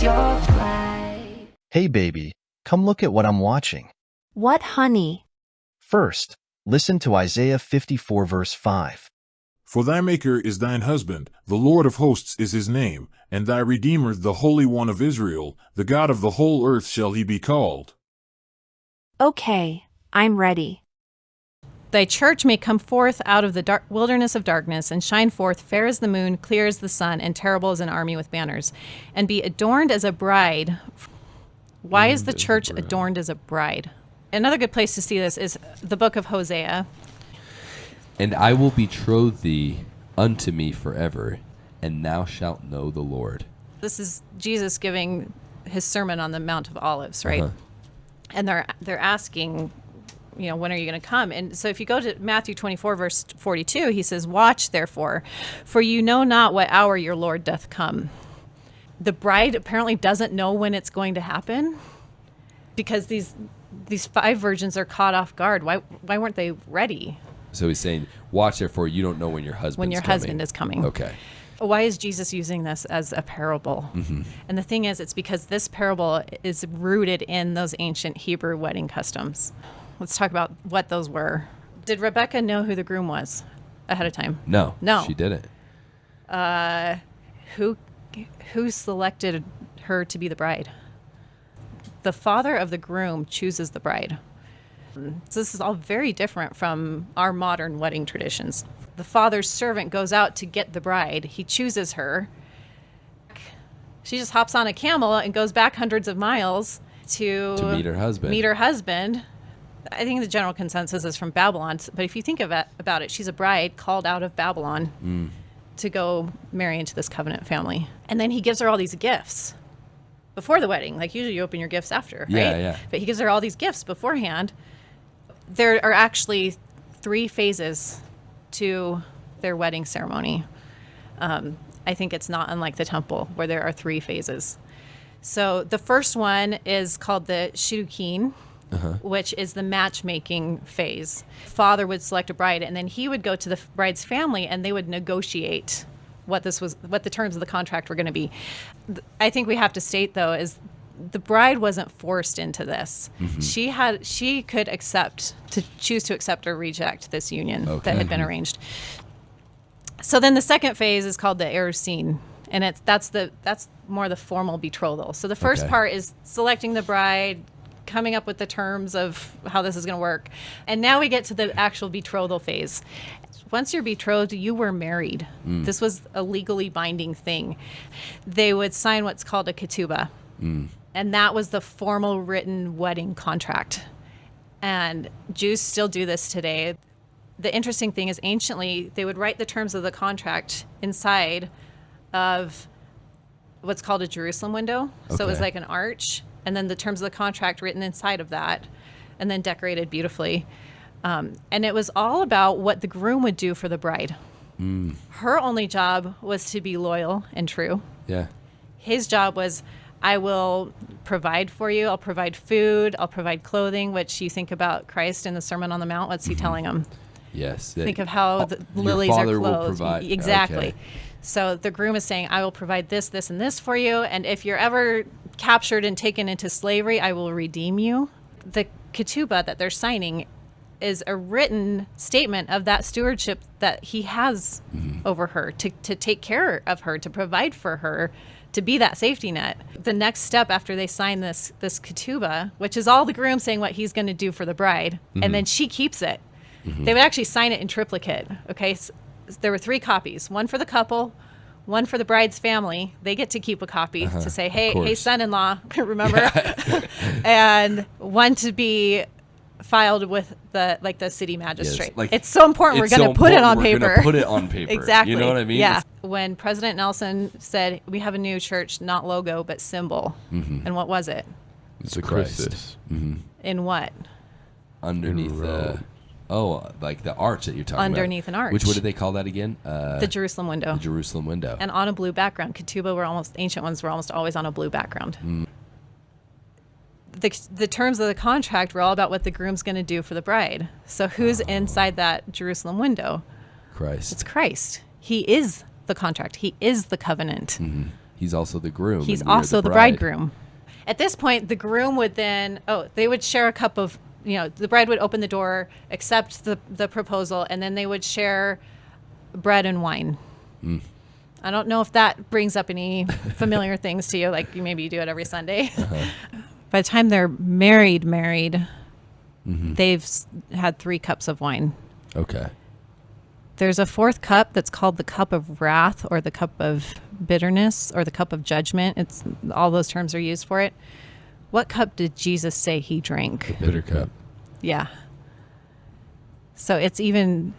your flight. Hey baby, come look at what I'm watching. What, honey? First, listen to Isaiah 54 verse 5. For thy Maker is thine husband, the Lord of hosts is his name, and thy Redeemer the Holy One of Israel, the God of the whole earth shall he be called. Okay, I'm ready. Thy church may come forth out of the wilderness of darkness, and shine forth fair as the moon, clear as the sun, and terrible as an army with banners, and be adorned as a bride. Why is the church adorned as a bride? Another good place to see this is the book of Hosea. And I will betroth thee unto me forever, and thou shalt know the Lord. This is Jesus giving his sermon on the Mount of Olives, right? And they're asking, when are you going to come? And so if you go to Matthew 24, verse 42, he says, watch therefore, for you know not what hour your Lord doth come. The bride apparently doesn't know when it's going to happen, because these 5 virgins are caught off guard. Why weren't they ready? So he's saying, watch therefore, you don't know when your husband is coming. Okay. Why is Jesus using this as a parable? And the thing is, it's because this parable is rooted in those ancient Hebrew wedding customs. Let's talk about what those were. Did Rebecca know who the groom was ahead of time? No. No. She didn't. Who selected her to be the bride? The father of the groom chooses the bride. So this is all very different from our modern wedding traditions. The father's servant goes out to get the bride. He chooses her. She just hops on a camel and goes back hundreds of miles to meet her husband. I think the general consensus is from Babylon. But if you think about it, she's a bride called out of Babylon to go marry into this covenant family. And then he gives her all these gifts before the wedding. Like usually you open your gifts after, right? Yeah. But he gives her all these gifts beforehand. There are actually 3 phases to their wedding ceremony. I think it's not unlike the temple, where there are 3 phases. So the first one is called the shidduchin, which is the matchmaking phase. Father would select a bride, and then he would go to the bride's family, and they would negotiate what the terms of the contract were going to be. I think we have to state, though, is the bride wasn't forced into this. She could choose to accept or reject this union that had been arranged. So then the second phase is called the erusin, and that's more the formal betrothal. So the first part is selecting the bride, coming up with the terms of how this is going to work. And now we get to the actual betrothal phase. Once you're betrothed, you were married. This was a legally binding thing. They would sign what's called a ketubah. And that was the formal written wedding contract. And Jews still do this today. The interesting thing is, anciently, they would write the terms of the contract inside of what's called a Jerusalem window. So it was like an arch, and then the terms of the contract written inside of that, and then decorated beautifully. And it was all about what the groom would do for the bride. Her only job was to be loyal and true. Yeah. His job was, I will provide for you. I'll provide food. I'll provide clothing, which you think about Christ in the Sermon on the Mount. What's he telling them? Yes. Think of how the lilies are clothed. Exactly. So the groom is saying, I will provide this, this, and this for you. And if you're ever captured and taken into slavery, I will redeem you. The ketubah that they're signing is a written statement of that stewardship that he has over her, to take care of her, to provide for her, to be that safety net. The next step after they sign this ketubah, which is all the groom saying what he's going to do for the bride, and then she keeps it. They would actually sign it in triplicate. Okay, so there were 3 copies: one for the couple, one for the bride's family. They get to keep a copy to say, hey, son-in-law, remember? And one to be filed with the city magistrate. Yes, it's so important. We're going to put it on paper. We're going to put it on paper. Exactly. You know what I mean? Yeah. When President Nelson said, we have a new church, not logo, but symbol. And what was it? It's a Christ. In what? Underneath like the arch that you're talking Underneath about. an arch. What did they call that again? The Jerusalem window. The Jerusalem window. And on a blue background. Ketubah ancient ones were almost always on a blue background. The terms of the contract were all about what the groom's going to do for the bride. So who's inside that Jerusalem window? Christ. It's Christ. He is the contract. He is the covenant. He's also the groom. He's and we are also the bride. bridegroom. At this point, the groom would then, they would share a cup of, the bride would open the door, accept the proposal, and then they would share bread and wine. I don't know if that brings up any familiar things to you, like maybe you do it every Sunday. By the time they're married, they've had 3 cups of wine. Okay. There's a 4th cup that's called the cup of wrath, or the cup of bitterness, or the cup of judgment. It's all those terms are used for it. What cup did Jesus say he drank? Bitter cup. Yeah. So it's even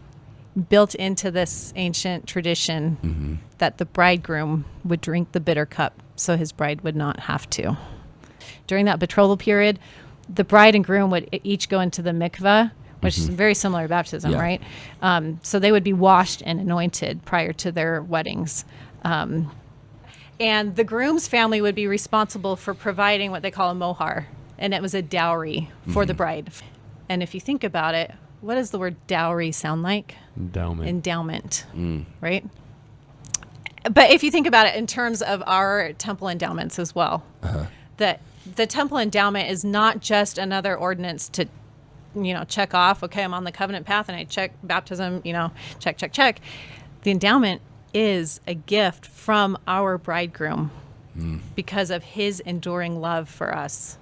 built into this ancient tradition that the bridegroom would drink the bitter cup so his bride would not have to. During that betrothal period, the bride and groom would each go into the mikveh, which is very similar to baptism, Yeah. right? So they would be washed and anointed prior to their weddings. And the groom's family would be responsible for providing what they call a mohar, and it was a dowry for the bride. And if you think about it, what does the word dowry sound like? Endowment, right? But if you think about it in terms of our temple endowments as well, that the temple endowment is not just another ordinance to, check off, okay, I'm on the covenant path and I check baptism, check. The endowment is a gift from our bridegroom because of his enduring love for us.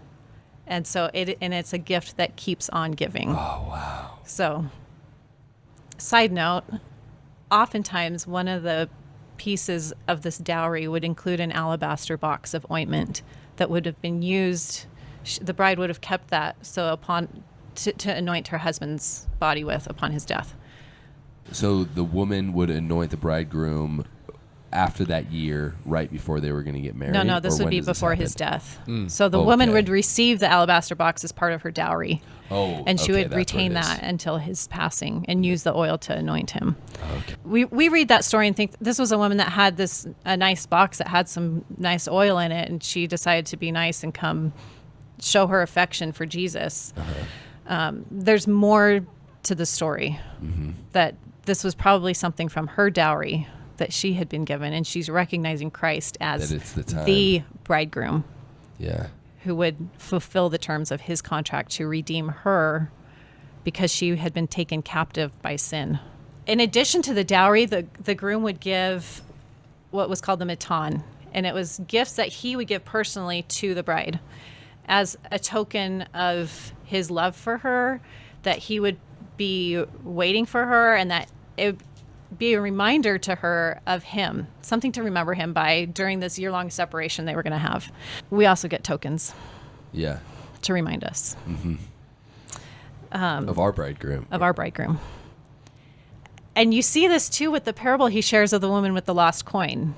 And so it's a gift that keeps on giving. Oh, wow. So, side note, oftentimes one of the pieces of this dowry would include an alabaster box of ointment that would have been used. The bride would have kept that to anoint her husband's body with upon his death. So the woman would anoint the bridegroom after that year, right before they were going to get married? No, this Or would when be does this before his happen? death. So the woman Okay. would receive the alabaster box as part of her dowry. Oh, And she okay, would that's retain what it is. that until his passing and use the oil to anoint him. Okay. We read that story and think this was a woman that had a nice box that had some nice oil in it, and she decided to be nice and come show her affection for Jesus. There's more to the story, that this was probably something from her dowry that she had been given, and she's recognizing Christ as That it's the time. the bridegroom Yeah. who would fulfill the terms of his contract to redeem her because she had been taken captive by sin. In addition to the dowry, the groom would give what was called the matan, and it was gifts that he would give personally to the bride as a token of his love for her, that he would be waiting for her, and that it would be a reminder to her of him, something to remember him by during this year-long separation they were going to have. We also get tokens Yeah. to remind us Of our bridegroom. of our bridegroom. And you see this too with the parable he shares of the woman with the lost coin.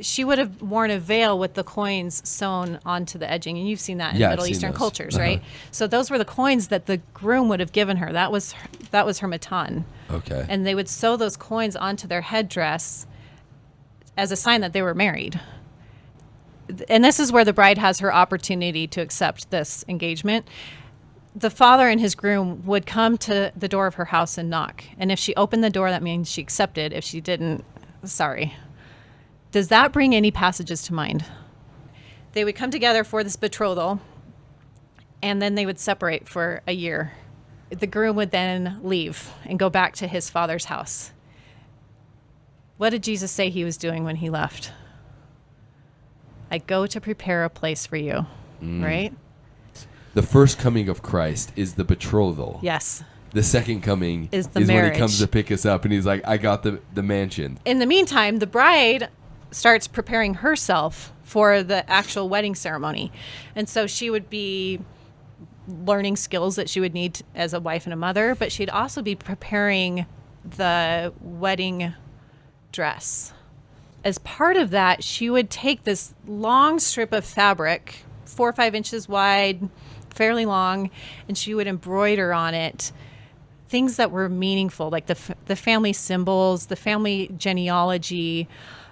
She would have worn a veil with the coins sewn onto the edging, and you've seen that in Yeah, I've Middle seen Eastern those. cultures, right? So those were the coins that the groom would have given her. That was her matan. Okay. And they would sew those coins onto their headdress as a sign that they were married. And this is where the bride has her opportunity to accept this engagement. The father and his groom would come to the door of her house and knock. And if she opened the door, that means she accepted. If she didn't, sorry. Does that bring any passages to mind? They would come together for this betrothal, and then they would separate for a year. The groom would then leave and go back to his father's house. What did Jesus say he was doing when he left? I go to prepare a place for you, right? The first coming of Christ is the betrothal. Yes. The second coming Is the when marriage. he comes to pick us up and he's like, I got the mansion. In the meantime, the bride starts preparing herself for the actual wedding ceremony. And so she would be learning skills that she would need as a wife and a mother, but she'd also be preparing the wedding dress. As part of that, she would take this long strip of fabric, 4 or 5 inches wide, fairly long, and she would embroider on it things that were meaningful, like the family symbols, the family genealogy,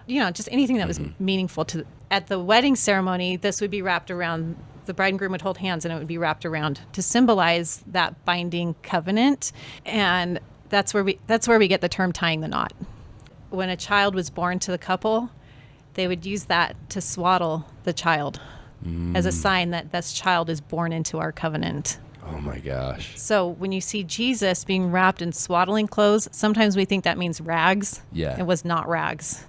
just anything that was meaningful to. At the wedding ceremony, this would be wrapped around. The bride and groom would hold hands, and it would be wrapped around to symbolize that binding covenant. And that's where we get the term tying the knot. When a child was born to the couple, they would use that to swaddle the child as a sign that this child is born into our covenant. Oh my gosh. So when you see Jesus being wrapped in swaddling clothes, sometimes we think that means rags. Yeah. It was not rags.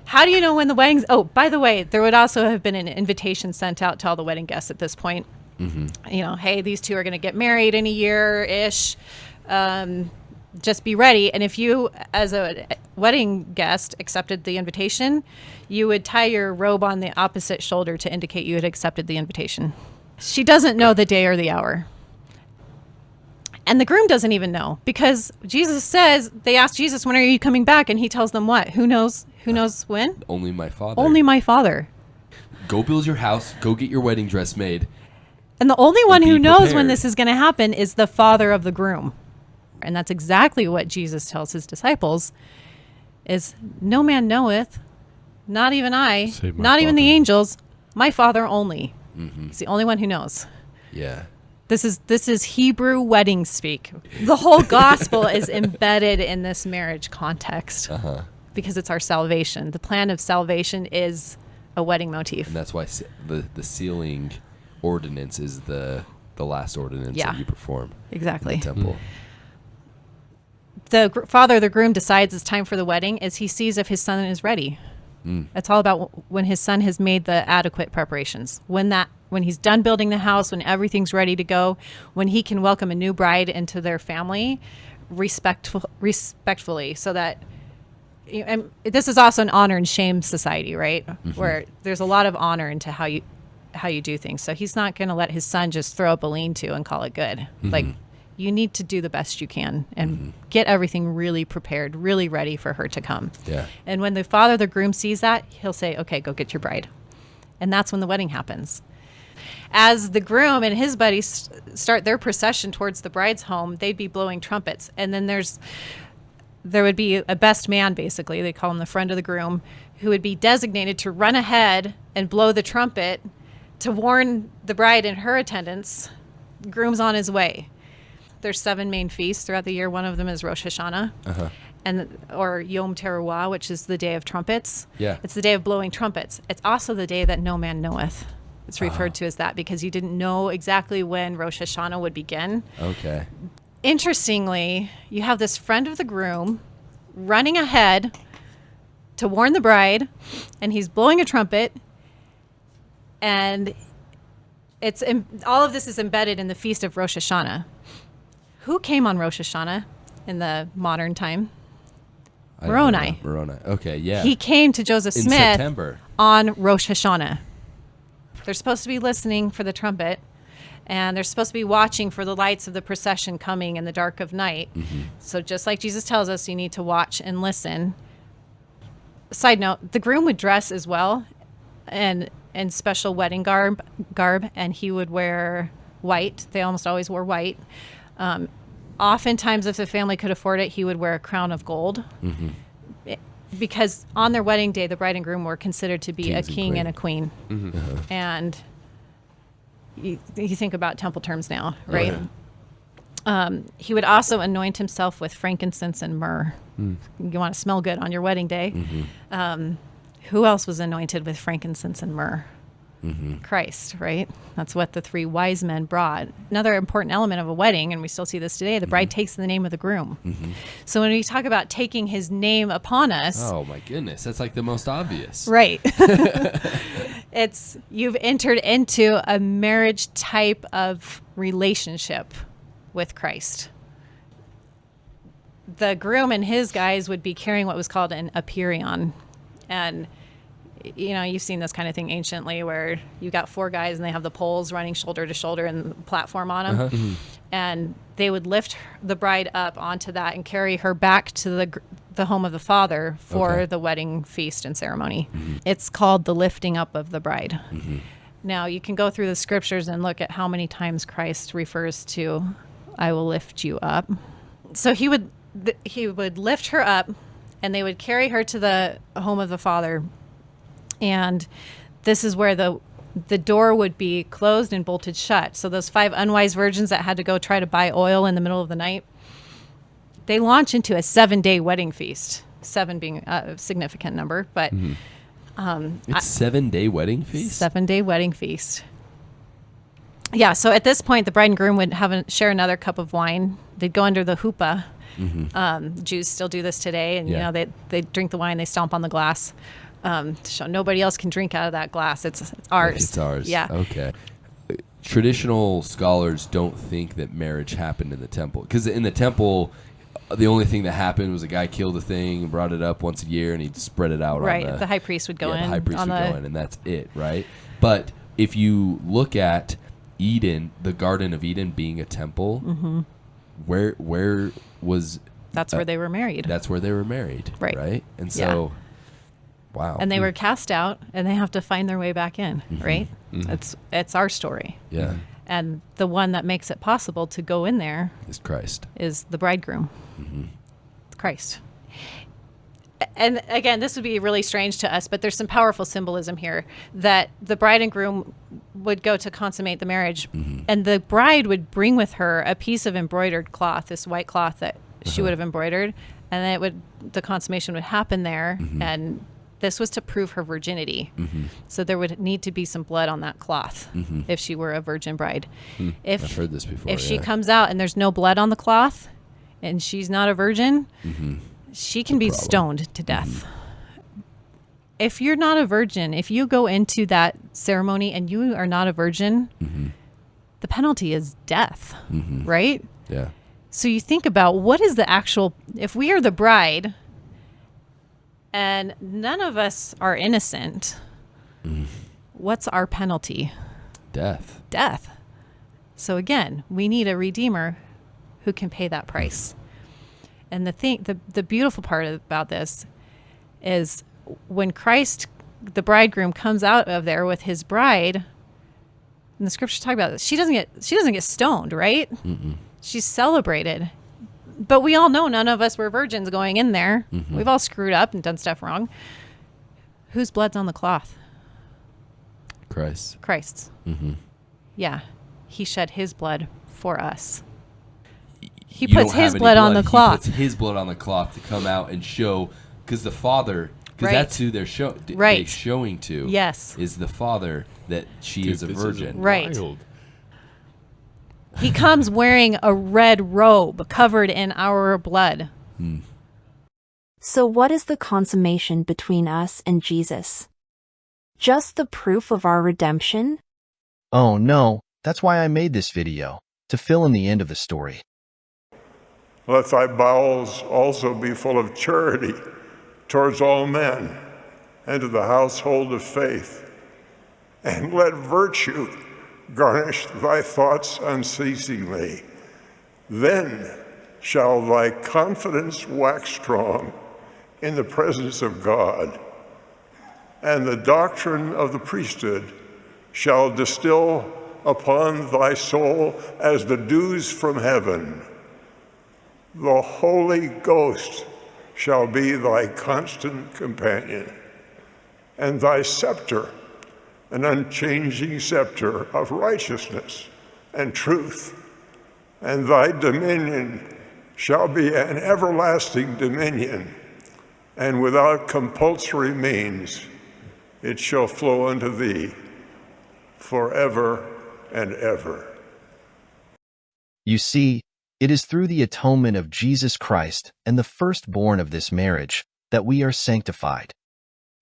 How do you know when the wedding's... Oh, by the way, there would also have been an invitation sent out to all the wedding guests at this point. You know, hey, these two are going to get married in a year-ish. Just be ready. And if you, as a wedding guest, accepted the invitation, you would tie your robe on the opposite shoulder to indicate you had accepted the invitation. She doesn't know the day or the hour. And the groom doesn't even know, because Jesus says, they ask Jesus, when are you coming back? And he tells them what? Who knows? Who knows when? Only my Father. Only my Father. Go build your house. Go get your wedding dress made. And the only one be who knows when prepared. this is going to happen is the father of the groom. And that's exactly what Jesus tells his disciples is, no man knoweth, not even I, Save my not even the Father. angels, my Father only. He's the only one who knows. Yeah. This is Hebrew wedding speak. The whole gospel is embedded in this marriage context because it's our salvation. The plan of salvation is a wedding motif. And that's why the sealing ordinance is the last ordinance Yeah. that you perform Exactly. in the temple. The father of the groom decides it's time for the wedding as he sees if his son is ready. It's all about when his son has made the adequate preparations. When he's done building the house, when everything's ready to go, when he can welcome a new bride into their family respectfully, so that, and this is also an honor and shame society, right? Where there's a lot of honor into how you do things. So he's not going to let his son just throw up a lean-to and call it good. Like, you need to do the best you can and get everything really prepared, really ready for her to come. Yeah. And when the father of the groom sees that, he'll say, okay, go get your bride. And that's when the wedding happens. As the groom and his buddies start their procession towards the bride's home, they'd be blowing trumpets. And then there would be a best man, basically, they call him the friend of the groom, who would be designated to run ahead and blow the trumpet to warn the bride and her attendants, groom's on his way. There's 7 main feasts throughout the year. One of them is Rosh Hashanah, or Yom Teruah, which is the day of trumpets. Yeah. It's the day of blowing trumpets. It's also the day that no man knoweth. It's referred to as that because you didn't know exactly when Rosh Hashanah would begin. Okay. Interestingly, you have this friend of the groom running ahead to warn the bride, and he's blowing a trumpet, and all of this is embedded in the feast of Rosh Hashanah. Who came on Rosh Hashanah in the modern time? Moroni. Moroni. Okay, yeah. He came to Joseph in Smith September. on Rosh Hashanah. They're supposed to be listening for the trumpet, and they're supposed to be watching for the lights of the procession coming in the dark of night. So just like Jesus tells us, you need to watch and listen. Side note, the groom would dress as well and in special wedding garb, and he would wear white. They almost always wore white. Oftentimes, if the family could afford it, he would wear a crown of gold. Because on their wedding day, the bride and groom were considered to be Kings a and king queen. and a queen. And you think about temple terms now, right? He would also anoint himself with frankincense and myrrh. You want to smell good on your wedding day. Who else was anointed with frankincense and myrrh? Christ, right? That's what the 3 wise men brought. Another important element of a wedding, and we still see this today, the bride takes the name of the groom. So when we talk about taking his name upon us, Oh my goodness, that's like the most obvious. right. It's you've entered into a marriage type of relationship with Christ. The groom and his guys would be carrying what was called an aperion. And you know, you've seen this kind of thing anciently where you got 4 guys and they have the poles running shoulder to shoulder and the platform on them. And they would lift the bride up onto that and carry her back to the home of the father for the wedding feast and ceremony. It's called the lifting up of the bride. Now, you can go through the scriptures and look at how many times Christ refers to, I will lift you up. So he would lift her up, and they would carry her to the home of the father. And this is where the door would be closed and bolted shut. So those 5 unwise virgins that had to go try to buy oil in the middle of the night, they launch into a 7-day wedding feast, 7 being a significant number. But It's 7-day wedding feast? 7-day wedding feast. Yeah, so at this point, the bride and groom would share another cup of wine. They'd go under the huppah. Jews still do this today, and Yeah. they drink the wine, they stomp on the glass to show nobody else can drink out of that glass. It's ours. It's ours. Yeah. Okay. Traditional scholars don't think that marriage happened in the temple, because in the temple, the only thing that happened was a guy killed a thing and brought it up once a year, and he'd spread it out. Right. On The high priest would go in. The high priest on would the, go in, and that's it, right? But if you look at Eden, the Garden of Eden being a temple, where was That's where they were married. that's where they were married, Right. right? And so, wow. And they were cast out, and they have to find their way back in, right? It's our story. Yeah, And the one that makes it possible to go in there it's Christ. is the bridegroom, Christ. And again, this would be really strange to us, but there's some powerful symbolism here that the bride and groom would go to consummate the marriage, and the bride would bring with her a piece of embroidered cloth, this white cloth that she would have embroidered, and then the consummation would happen there, and this was to prove her virginity. So there would need to be some blood on that cloth if she were a virgin bride. I've heard this before. If she comes out and there's no blood on the cloth, and she's not a virgin, she can be stoned to death. If you're not a virgin, if you go into that ceremony and you are not a virgin, the penalty is death, right? Yeah. So you think about what is the actual, if we are the bride and none of us are innocent, what's our penalty? Death. Death. So again, we need a redeemer who can pay that price. And the beautiful part about this is when Christ, the bridegroom, comes out of there with his bride, and the scriptures talk about this, she doesn't get stoned, right? She's celebrated. But we all know none of us were virgins going in there. We've all screwed up and done stuff wrong. Whose blood's on the cloth? Christ. Christ's. Yeah. He shed his blood for us. He You puts don't have his any blood on the cloth. He puts his blood on the cloth to come out and show, because the Father, because Right. that's who they're Right. showing to. Yes. Is the Father that she is a This virgin. Right. wild. He comes wearing a red robe covered in our blood. So what is the consummation between us and Jesus? Just the proof of our redemption? Oh no, that's why I made this video, to fill in the end of the story. Let thy bowels also be full of charity towards all men, and to the household of faith. And let virtue garnish thy thoughts unceasingly. Then shall thy confidence wax strong in the presence of God, and the doctrine of the priesthood shall distill upon thy soul as the dews from heaven. The Holy Ghost shall be thy constant companion, and thy scepter an unchanging scepter of righteousness and truth, and thy dominion shall be an everlasting dominion, and without compulsory means it shall flow unto thee forever and ever. You see, it is through the atonement of Jesus Christ and the firstborn of this marriage that we are sanctified.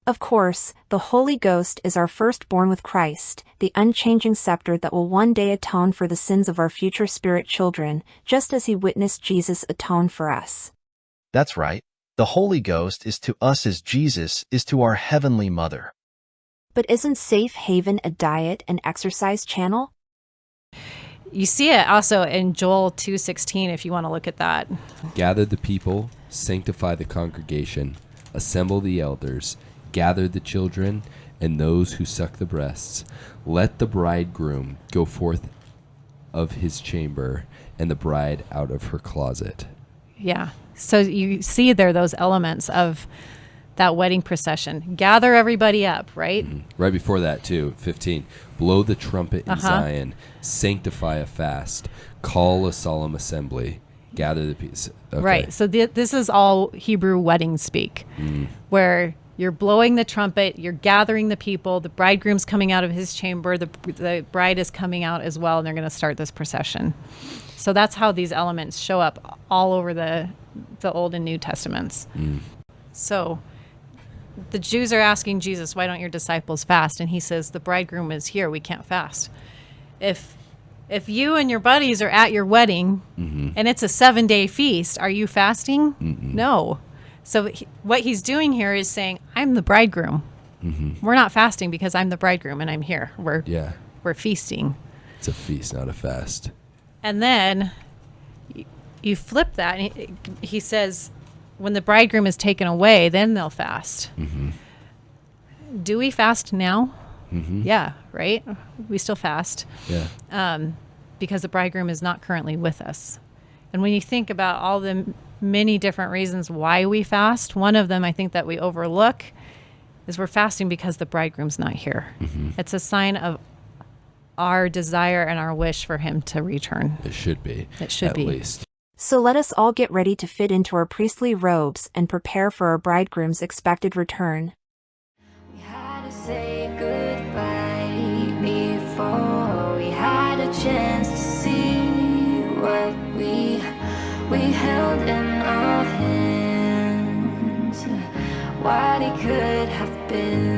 Of course, the Holy Ghost is our firstborn with Christ, the unchanging scepter that will one day atone for the sins of our future spirit children, just as he witnessed Jesus atone for us. That's right. The Holy Ghost is to us as Jesus is to our Heavenly Mother. But isn't Safe Haven a diet and exercise channel? You see it also in Joel 2:16 if you want to look at that. Gather the people, sanctify the congregation, assemble the elders, gather the children and those who suck the breasts. Let the bridegroom go forth of his chamber, and the bride out of her closet. Yeah. So you see there those elements of that wedding procession. Gather everybody up, right? Right before that, too, 15. Blow the trumpet in Zion, sanctify a fast, call a solemn assembly, gather the peace. Okay. Right. So this is all Hebrew wedding speak, where You're blowing the trumpet, you're gathering the people, the bridegroom's coming out of his chamber, the bride is coming out as well, and they're going to start this procession. So that's how these elements show up all over the Old and New Testaments. So the Jews are asking Jesus, why don't your disciples fast? And he says, the bridegroom is here, we can't fast. If you and your buddies are at your wedding and it's a 7-day feast, are you fasting? No. So what he's doing here is saying, I'm the bridegroom. We're not fasting because I'm the bridegroom and I'm here. We're feasting. It's a feast, not a fast. And then you flip that. And he says, when the bridegroom is taken away, then they'll fast. Do we fast now? Yeah, right? We still fast. Yeah. Because the bridegroom is not currently with us. And when you think about all the many different reasons why we fast, one of them I think that we overlook is we're fasting because the bridegroom's not here. It's a sign of our desire and our wish for him to return. It should be. It should be. At least. So let us all get ready to fit into our priestly robes and prepare for our bridegroom's expected return. We had to say goodbye before we had a chance to see what we held in our hands, what it could have been.